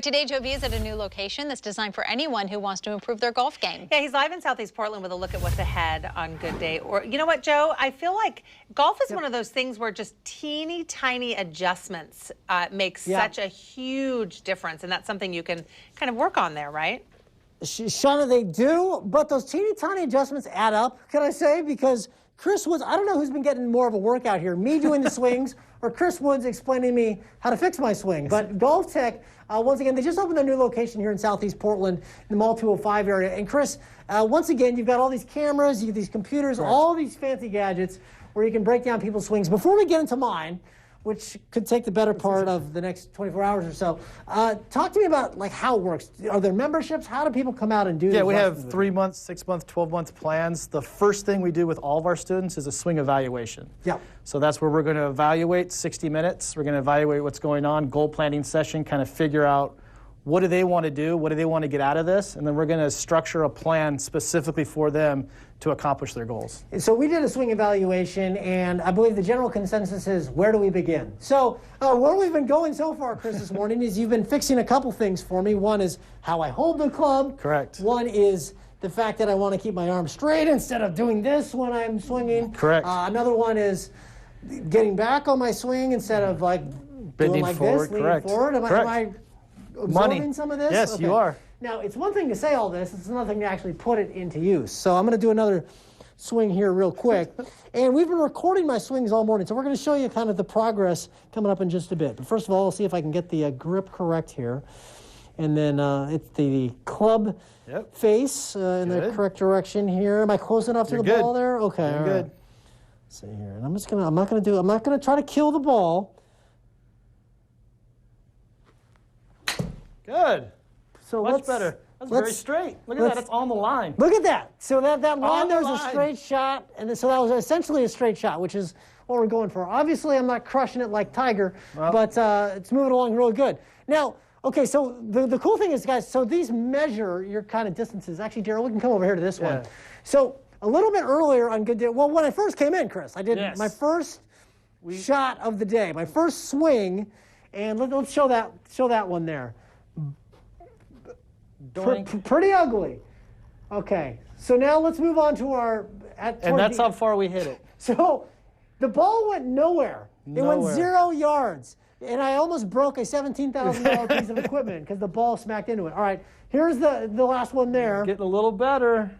Today, Joe V is at a new location that's designed for anyone who wants to improve their golf game. Yeah, he's live in Southeast Portland with a look at what's ahead on Good Day. Or, you know what, Joe? I feel like golf is one of those things where just teeny tiny adjustments make such a huge difference, and that's something you can kind of work on there, right? Shauna, they do, but those teeny tiny adjustments add up, can I say? Because Chris Woods, I don't know who's been getting more of a workout here, me doing the swings or Chris Woods explaining to me how to fix my swing. But GOLFTEC, once again, they just opened a new location here in Southeast Portland in the Mall 205 area. And Chris, once again, you've got all these cameras, you have these computers, all these fancy gadgets where you can break down people's swings. Before we get into mine, which could take the better part of the next 24 hours or so. Talk to me about like how it works. Are there memberships? How do people come out and do this? Yeah, we have 3-month, 6-month, 12-month plans. The first thing we do with all of our students is a swing evaluation. Yeah. So that's where we're going to evaluate 60 minutes. We're going to evaluate what's going on, goal planning session, kind of figure out what do they want to do, what do they want to get out of this, and then we're going to structure a plan specifically for them to accomplish their goals. So we did a swing evaluation, and I believe the general consensus is, where do we begin? So where we've been going so far, Chris, this morning is you've been fixing a couple things for me. One is how I hold the club. Correct. One is the fact that I want to keep my arm straight instead of doing this when I'm swinging. Correct. Another one is getting back on my swing instead of like bending doing like forward. this, Correct. leaning forward. Am I absorbing some of this? Yes, okay. you are. Now, it's one thing to say all this. It's another thing to actually put it into use. So I'm going to do another swing here real quick. And we've been recording my swings all morning, so we're going to show you kind of the progress coming up in just a bit. But first of all, we'll see if I can get the grip correct here. And then it's the club face in the correct direction here. Am I close enough to the ball there? Okay, You're all good. right. Let's see here. And I'm not going to try to kill the ball. Good. So Much better. That's very straight. Look at that. It's on the line. Look at that. So that line there's a line. straight shot, and so that was essentially a straight shot, which is what we're going for. Obviously, I'm not crushing it like Tiger, but it's moving along really good. Now, okay, so the cool thing is, guys, so these measure your kind of distances. Actually, Gerald, we can come over here to this one. So a little bit earlier on Good Day, well, when I first came in, Chris, I did my first shot of the day, my first swing, and let's show that one there. Pretty ugly. Okay, so now let's move on to our... And that's how far we hit it. So the ball went nowhere. It went 0 yards. And I almost broke a $17,000 piece of equipment because the ball smacked into it. All right, here's the last one there. Getting a little better.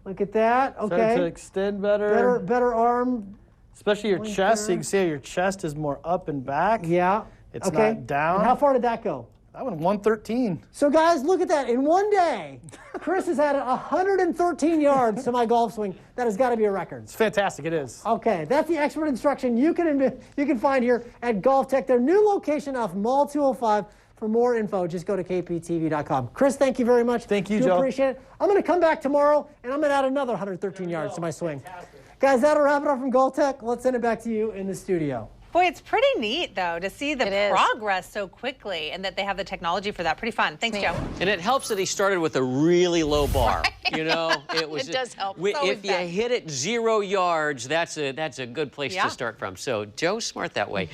Look at that. Okay. Starting to extend better. Better arm. Especially your chest. So you can see how your chest is more up and back. Yeah. It's not down. And how far did that go? That went 113. So, guys, look at that. In one day, Chris has had 113 yards to my golf swing. That has got to be a record. It's fantastic. It is. Okay, that's the expert instruction you can find here at GOLFTEC, their new location off Mall 205. For more info, just go to kptv.com. Chris, thank you very much. Thank you, Joe. Appreciate it. I'm going to come back tomorrow, and I'm going to add another 113 yards to my swing. Fantastic. Guys, that'll wrap it up from GOLFTEC. Let's send it back to you in the studio. Boy, it's pretty neat, though, to see the progress so quickly and that they have the technology for that. Pretty fun. Thanks, Joe. And it helps that he started with a really low bar. Right. You know, it does help. If you hit it 0 yards, that's a good place to start from. So Joe's smart that way.